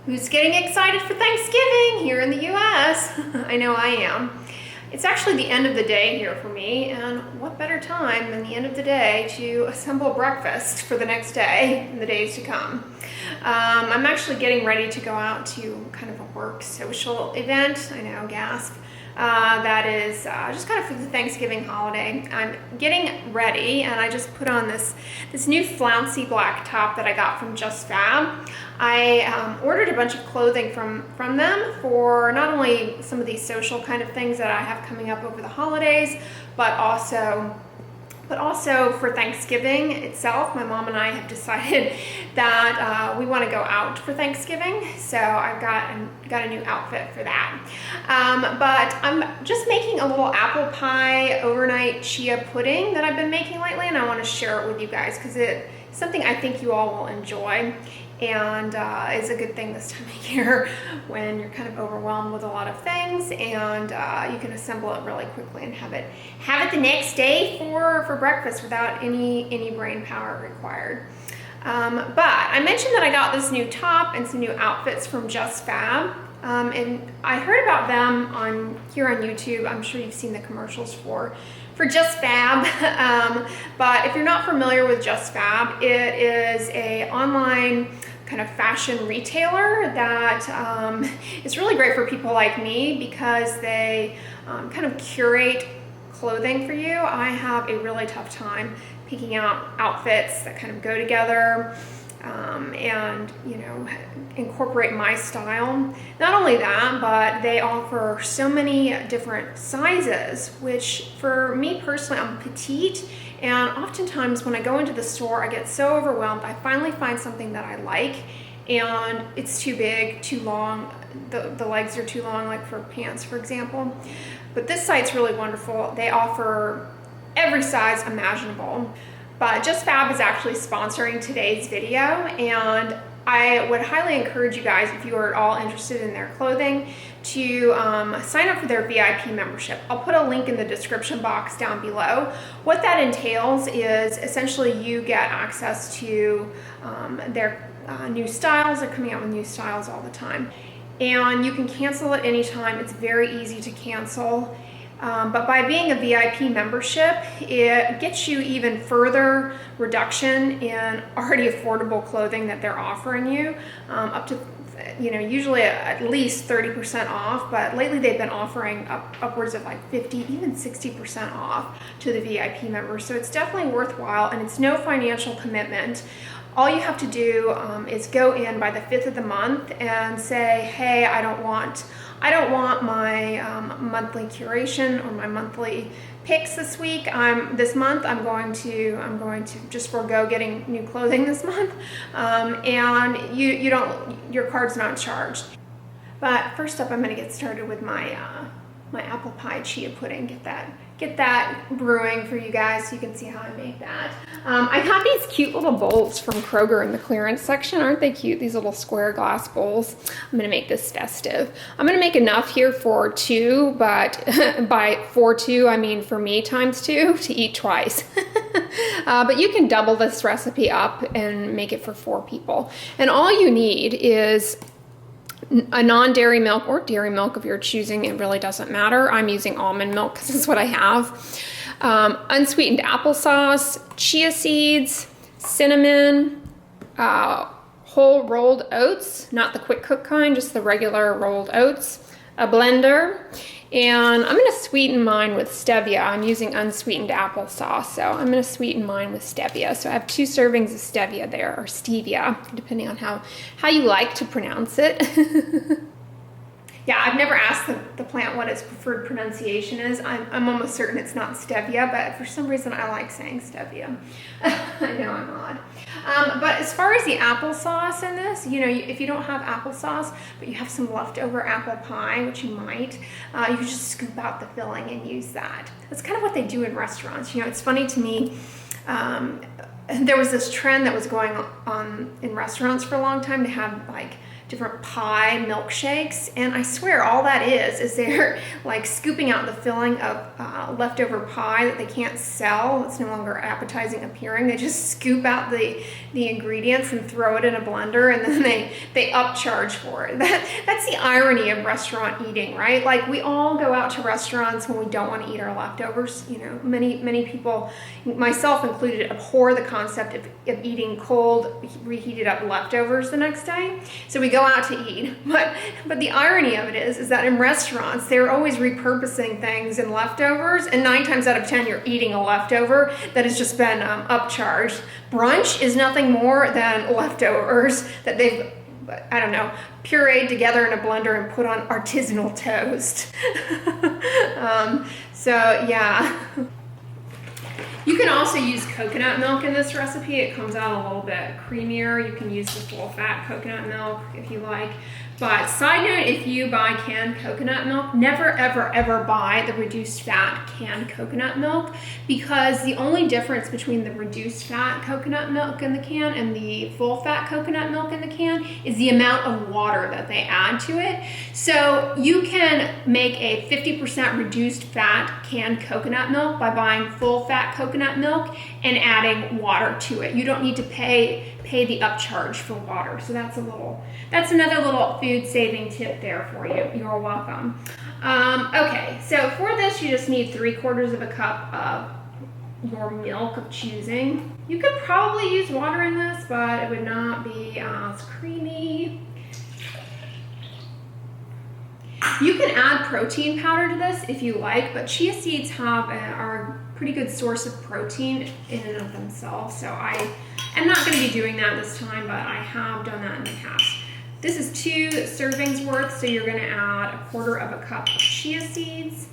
Who's getting excited for Thanksgiving here in the US? I know I am. It's actually the end of the day here for me, and what better time than the end of the day to assemble breakfast for the next day and the days to come. I'm actually getting ready to go out to kind of a work social event. I know, gasp. That is just kind of for the Thanksgiving holiday. I'm getting ready, and I just put on this new flouncy black top that I got from JustFab. I ordered a bunch of clothing from them for not only some of these social kind of things that I have coming up over the holidays, but also for Thanksgiving itself. My mom and I have decided that we want to go out for Thanksgiving, so I've got a new outfit for that. But I'm just making a little apple pie overnight chia pudding that I've been making lately, and I want to share it with you guys because it's something I think you all will enjoy, and it's a good thing this time of year when you're kind of overwhelmed with a lot of things, and you can assemble it really quickly and have it the next day for breakfast without any brain power required. But I mentioned that I got this new top and some new outfits from JustFab, and I heard about them here on YouTube. I'm sure you've seen the commercials for JustFab, but if you're not familiar with JustFab, it is a online kind of fashion retailer that is really great for people like me because they kind of curate clothing for you. I have a really tough time picking out outfits that kind of go together and incorporate my style. Not only that, but they offer so many different sizes, which for me personally, I'm petite, and oftentimes when I go into the store, I get so overwhelmed. I finally find something that I like, and it's too big, too long. The legs are too long, like for pants, for example. But this site's really wonderful. They offer every size imaginable. But JustFab is actually sponsoring today's video, and I would highly encourage you guys, if you are at all interested in their clothing, to sign up for their VIP membership. I'll put a link in the description box down below. What that entails is essentially you get access to their new styles. They're coming out with new styles all the time. And you can cancel at any time. It's very easy to cancel. But by being a VIP membership, it gets you even further reduction in already affordable clothing that they're offering you, up to, usually at least 30% off, but lately they've been offering upwards of like 50, even 60% off to the VIP members. So it's definitely worthwhile, and it's no financial commitment. All you have to do is go in by the 5th of the month and say, hey, I don't want my monthly curation or my monthly picks this week. This month I'm going to just forego getting new clothing this month, and your card's not charged. But first up, I'm going to get started with my apple pie chia pudding. Get that brewing for you guys so you can see how I make that. I got these cute little bowls from Kroger in the clearance section. Aren't they cute? These little square glass bowls. I'm gonna make this festive. I'm gonna make enough here for 2, but by for 2, I mean for me times 2 to eat twice. But you can double this recipe up and make it for 4 people. And all you need is a non-dairy milk or dairy milk of your choosing. It really doesn't matter. I'm using almond milk because that's what I have. Unsweetened applesauce, chia seeds, cinnamon, whole rolled oats, not the quick cook kind, just the regular rolled oats, a blender, and I'm going to sweeten mine with stevia. I'm using unsweetened applesauce, so I'm going to sweeten mine with stevia. So I have 2 servings of stevia there, or stevia, depending on how you like to pronounce it. Yeah, I've never asked the plant what its preferred pronunciation is. I'm almost certain it's not stevia, but for some reason I like saying stevia. I know I'm odd. But as far as the applesauce in this, if you don't have applesauce, but you have some leftover apple pie, which you might, you can just scoop out the filling and use that. That's kind of what they do in restaurants. It's funny to me, there was this trend that was going on in restaurants for a long time to different pie milkshakes, and I swear all that is they're like scooping out the filling of leftover pie that they can't sell. It's no longer appetizing appearing. They just scoop out the ingredients and throw it in a blender, and then they upcharge for it. That's the irony of restaurant eating, right? Like, we all go out to restaurants when we don't want to eat our leftovers. You know, many people, myself included, abhor the concept of eating cold, reheated up leftovers the next day. So we go out to eat. But the irony of it is that in restaurants, they're always repurposing things and leftovers, and 9 times out of 10, you're eating a leftover that has just been upcharged. Brunch is nothing more than leftovers that they've, I don't know, pureed together in a blender and put on artisanal toast. So yeah. You can also use coconut milk in this recipe. It comes out a little bit creamier. You can use the full fat coconut milk if you like. But side note, if you buy canned coconut milk, never ever ever buy the reduced fat canned coconut milk, because the only difference between the reduced fat coconut milk in the can and the full fat coconut milk in the can is the amount of water that they add to it. So you can make a 50% reduced fat canned coconut milk by buying full fat coconut milk and adding water to it. You don't need to pay the upcharge for water. So that's another little food saving tip there for you. You're welcome. Okay, so for this you just need 3/4 cup of your milk of choosing. You could probably use water in this, but it would not be as creamy. You can add protein powder to this if you like, but chia seeds are a pretty good source of protein in and of themselves. So I'm not going to be doing that this time, but I have done that in the past. This is 2 servings worth, so you're going to add 1/4 cup of chia seeds.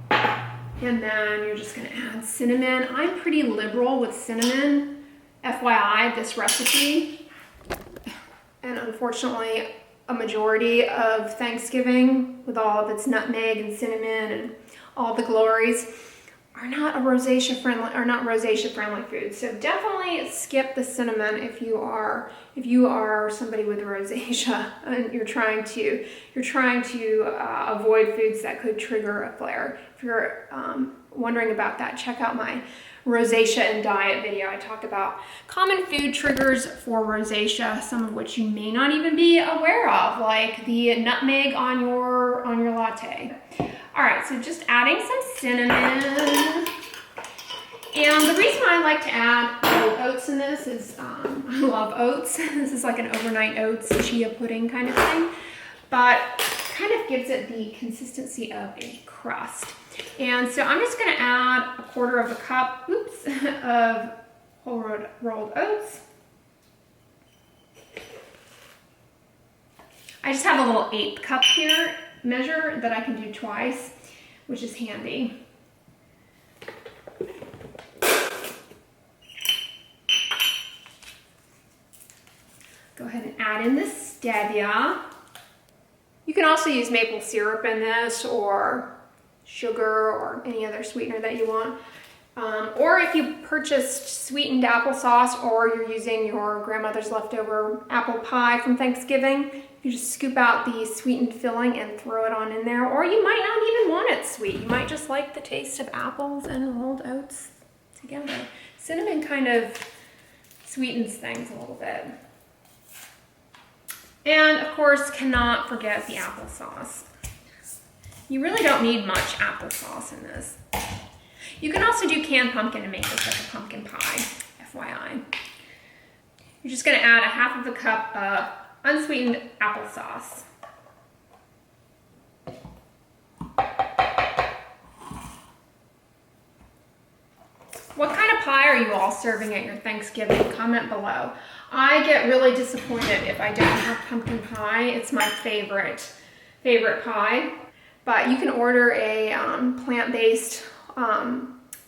And then you're just going to add cinnamon. I'm pretty liberal with cinnamon, FYI, this recipe. And unfortunately, a majority of Thanksgiving, with all of its nutmeg and cinnamon and all the glories, are not rosacea friendly foods. So definitely skip the cinnamon if you are somebody with rosacea and you're trying to avoid foods that could trigger a flare. If you're wondering about that, check out my rosacea and diet video. I talk about common food triggers for rosacea, some of which you may not even be aware of, like the nutmeg on your latte. All right, so just adding some cinnamon. And the reason I like to add oats in this is I love oats. This is like an overnight oats chia pudding kind of thing, but kind of gives it the consistency of a crust. And so I'm just going to add 1/4 cup, of whole rolled oats. I just have a little 1/8 cup here measure that I can do twice, which is handy. Go ahead and add in the stevia. You can also use maple syrup in this, or sugar, or any other sweetener that you want. Or if you purchased sweetened applesauce, or you're using your grandmother's leftover apple pie from Thanksgiving, you just scoop out the sweetened filling and throw it on in there. Or you might not even want it sweet. You might just like the taste of apples and rolled oats together. Cinnamon kind of sweetens things a little bit. And of course, cannot forget the applesauce. You really don't need much applesauce in this. You can also do canned pumpkin and make this like a pumpkin pie, FYI. You're just going to add 1/2 cup of unsweetened applesauce. What kind of pie are you all serving at your Thanksgiving? Comment below. I get really disappointed if I don't have pumpkin pie. It's my favorite pie. But you can order a plant-based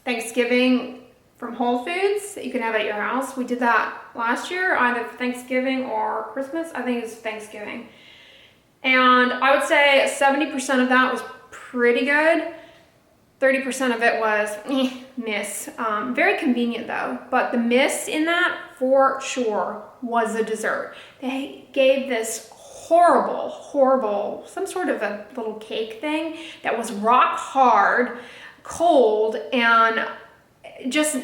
Thanksgiving from Whole Foods that you can have at your house. We did that last year, either Thanksgiving or Christmas. I think it was Thanksgiving. And I would say 70% of that was pretty good. 30% of it was mist. Very convenient though, but the mist in that for sure was a dessert. They gave this horrible, some sort of a little cake thing that was rock hard, cold, and just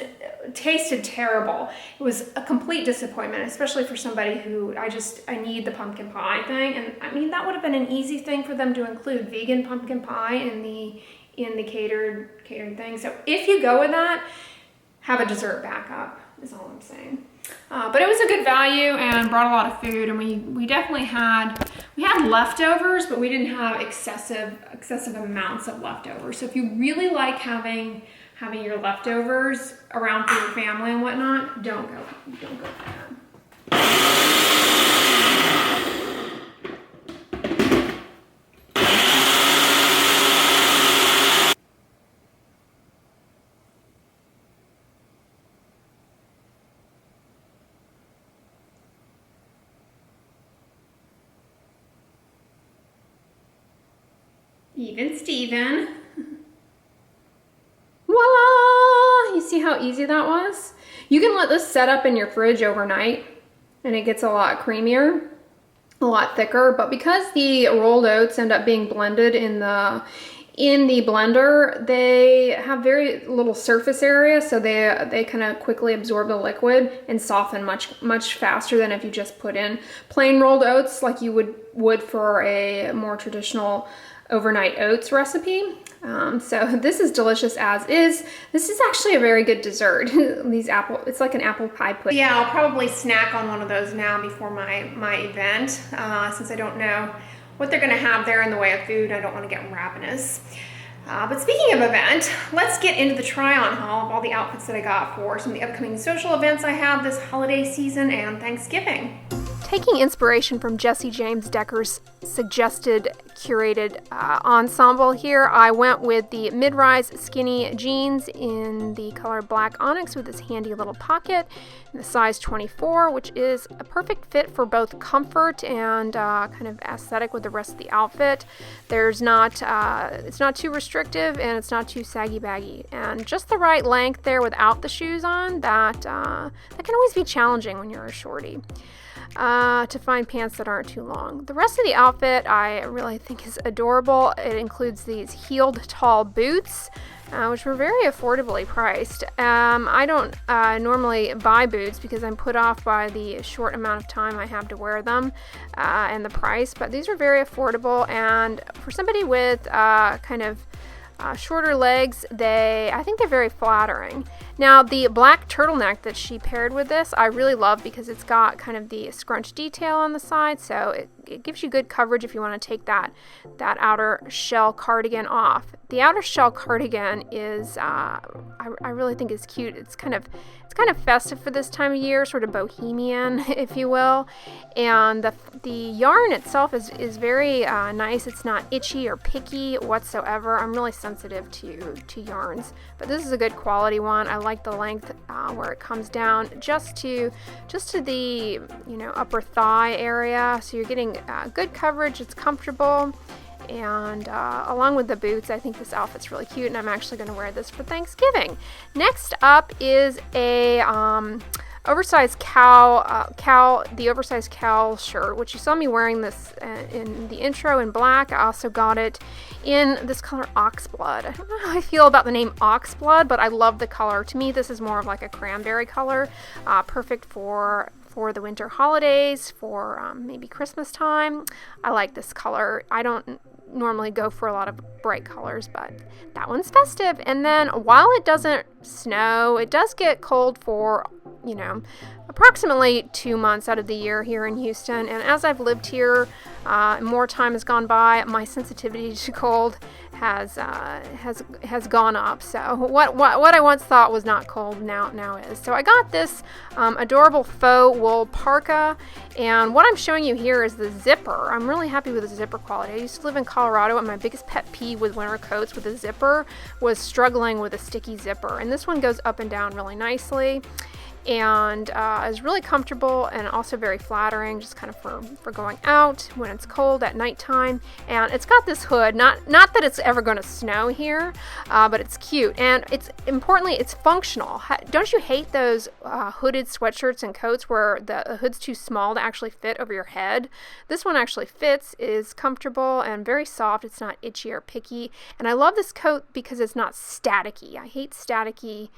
tasted terrible. It was a complete disappointment, especially for somebody who I need the pumpkin pie thing. And I mean, that would have been an easy thing for them to include, vegan pumpkin pie in the catered thing. So if you go with that, have a dessert backup is all I'm saying. But it was a good value and brought a lot of food, and we definitely had leftovers, but we didn't have excessive amounts of leftovers. So if you really like having your leftovers around for your family and whatnot, don't go for that. Even Steven. Voila! You see how easy that was? You can let this set up in your fridge overnight and it gets a lot creamier, a lot thicker, but because the rolled oats end up being blended in the blender, they have very little surface area, so they kind of quickly absorb the liquid and soften much faster than if you just put in plain rolled oats like you would for a more traditional overnight oats recipe. So this is delicious as is. This is actually a very good dessert. It's like an apple pie pudding. Yeah, I'll probably snack on one of those now before my event, since I don't know what they're gonna have there in the way of food. I don't wanna get ravenous. But speaking of event, let's get into the try-on haul of all the outfits that I got for some of the upcoming social events I have this holiday season and Thanksgiving. Taking inspiration from Jesse James Decker's suggested curated ensemble here, I went with the mid-rise skinny jeans in the color black onyx with this handy little pocket in the size 24, which is a perfect fit for both comfort and kind of aesthetic with the rest of the outfit. It's not too restrictive and it's not too saggy baggy, and just the right length there without the shoes on. That can always be challenging when you're a shorty. To find pants that aren't too long. The rest of the outfit I really think is adorable. It includes these heeled tall boots, which were very affordably priced. I don't normally buy boots because I'm put off by the short amount of time I have to wear them and the price, but these are very affordable, and for somebody with kind of shorter legs, I think they're very flattering. Now, the black turtleneck that she paired with this, I really love because it's got kind of the scrunch detail on the side, so it gives you good coverage if you want to take that outer shell cardigan off. The outer shell cardigan is, I really think is cute. It's kind of festive for this time of year, sort of bohemian, if you will. And the yarn itself is very nice. It's not itchy or picky whatsoever. I'm really sensitive to yarns, but this is a good quality one. I like the length where it comes down just to the upper thigh area, so you're getting good coverage. It's comfortable. And along with the boots, I think this outfit's really cute, and I'm actually going to wear this for Thanksgiving. Next up is a oversized cowl, the oversized cowl shirt, which you saw me wearing this in the intro in black. I also got it in this color oxblood. I don't know how I feel about the name oxblood, but I love the color. To me, this is more of like a cranberry color, perfect for the winter holidays, for maybe Christmas time. I like this color. I don't normally go for a lot of bright colors, but that one's festive. And then while it doesn't snow, it does get cold for approximately 2 months out of the year here in Houston. And as I've lived here, more time has gone by, my sensitivity to cold has gone up. So what I once thought was not cold now is. So I got this adorable faux wool parka, and what I'm showing you here is the zipper. I'm really happy with the zipper quality. I used to live in Colorado, and my biggest pet peeve with winter coats with a zipper was struggling with a sticky zipper, and this one goes up and down really nicely. and is really comfortable and also very flattering, just kind of for going out when it's cold at nighttime. And it's got this hood, not that it's ever going to snow here, but it's cute, and importantly it's functional. Don't you hate those hooded sweatshirts and coats where the hood's too small to actually fit over your head? This one actually fits, is comfortable and very soft. It's not itchy or picky, and I love this coat because it's not staticky. I hate staticky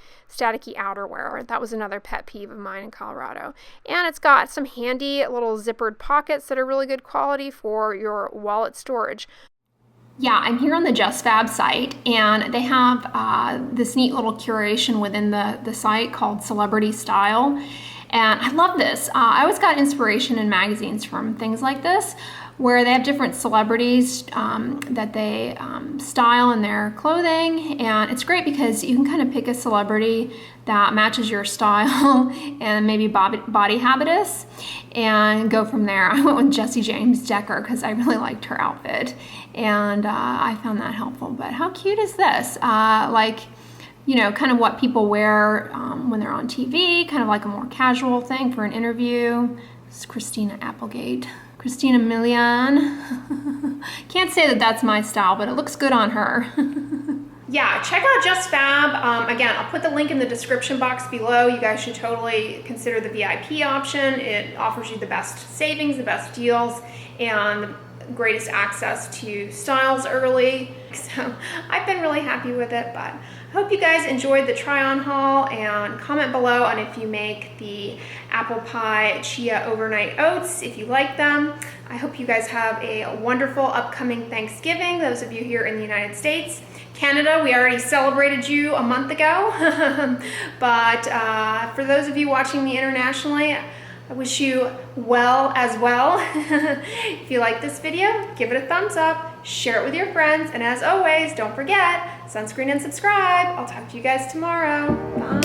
outerwear. That was another pet peeve of mine in Colorado. And it's got some handy little zippered pockets that are really good quality for your wallet storage. Yeah, I'm here on the JustFab site, and they have this neat little curation within the site called Celebrity Style. And I love this. I always got inspiration in magazines from things like this, where they have different celebrities that they style in their clothing. And it's great because you can kind of pick a celebrity that matches your style and maybe body habitus and go from there. I went with Jessie James Decker because I really liked her outfit, and I found that helpful. But how cute is this? Like, you know, kind of what people wear when they're on TV, kind of like a more casual thing for an interview. This is Christina Applegate. Christina Milian. Can't say that that's my style, but it looks good on her. Yeah, check out JustFab. Again, I'll put the link in the description box below. You guys should totally consider the VIP option. It offers you the best savings, the best deals, and the greatest access to styles early. So I've been really happy with it, but I hope you guys enjoyed the try-on haul, and comment below on if you make the apple pie chia overnight oats, if you like them. I hope you guys have a wonderful upcoming Thanksgiving, those of you here in the United States. Canada, we already celebrated you a month ago, but for those of you watching me internationally, I wish you well as well. If you like this video, give it a thumbs up, share it with your friends, and as always, don't forget, sunscreen and subscribe. I'll talk to you guys tomorrow. Bye.